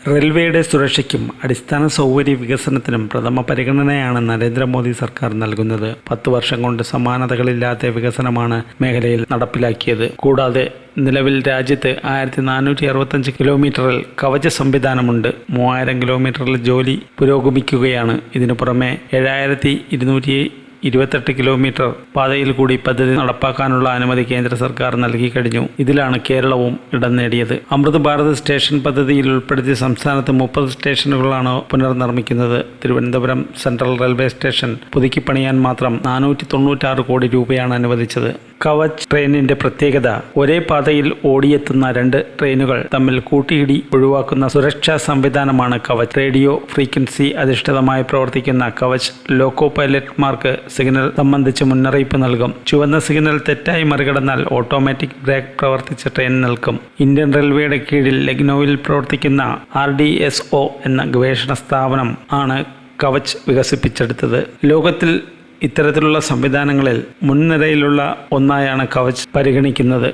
റെയിൽവേയുടെ സുരക്ഷയ്ക്കും അടിസ്ഥാന സൗകര്യ വികസനത്തിനും പ്രഥമ പരിഗണനയാണ് നരേന്ദ്രമോദി സർക്കാർ നൽകുന്നത്. 10 വർഷം കൊണ്ട് സമാനതകളില്ലാത്ത വികസനമാണ് മേഖലയിൽ നടപ്പിലാക്കിയത്. കൂടാതെ നിലവിൽ രാജ്യത്ത് 1465 കിലോമീറ്ററിൽ കവച സംവിധാനമുണ്ട്. 3000 കിലോമീറ്ററിൽ ജോലി പുരോഗമിക്കുകയാണ്. ഇതിനു പുറമെ 7228 കിലോമീറ്റർ പാതയിൽ കൂടി പദ്ധതി നടപ്പാക്കാനുള്ള അനുമതി കേന്ദ്ര സർക്കാർ നൽകി കഴിഞ്ഞു. ഇതിലാണ് കേരളവും ഇടം നേടിയത്. അമൃത് ഭാരത് സ്റ്റേഷൻ പദ്ധതിയിൽ ഉൾപ്പെടുത്തിയ സംസ്ഥാനത്ത് 30 സ്റ്റേഷനുകളാണ് പുനർനിർമ്മിക്കുന്നത്. തിരുവനന്തപുരം സെൻട്രൽ റെയിൽവേ സ്റ്റേഷൻ പുതുക്കിപ്പണിയാൻ മാത്രം 496 കോടി രൂപയാണ് അനുവദിച്ചത്. കവച് ട്രെയിനിന്റെ പ്രത്യേകത ഒരേ പാതയിൽ ഓടിയെത്തുന്ന 2 ട്രെയിനുകൾ തമ്മിൽ കൂട്ടിയിടി ഒഴിവാക്കുന്ന സുരക്ഷാ സംവിധാനമാണ് കവച്. റേഡിയോ ഫ്രീക്വൻസി അധിഷ്ഠിതമായി പ്രവർത്തിക്കുന്ന കവച് ലോക്കോ പൈലറ്റ്മാർക്ക് സിഗ്നൽ സംബന്ധിച്ച് മുന്നറിയിപ്പ് നൽകും. ചുവന്ന സിഗ്നൽ തെറ്റായി മറികടന്നാൽ ഓട്ടോമാറ്റിക് ബ്രേക്ക് പ്രവർത്തിച്ച് ട്രെയിൻ നിൽക്കും. ഇന്ത്യൻ റെയിൽവേയുടെ കീഴിൽ ലക്നൌവിൽ പ്രവർത്തിക്കുന്ന RDSO എന്ന ഗവേഷണ സ്ഥാപനം ആണ് കവച് വികസിപ്പിച്ചെടുത്തത്. ലോകത്തിൽ ഇത്തരത്തിലുള്ള സംവിധാനങ്ങളിൽ മുൻനിരയിലുള്ള ഒന്നായാണ് കവച് പരിഗണിക്കുന്നത്.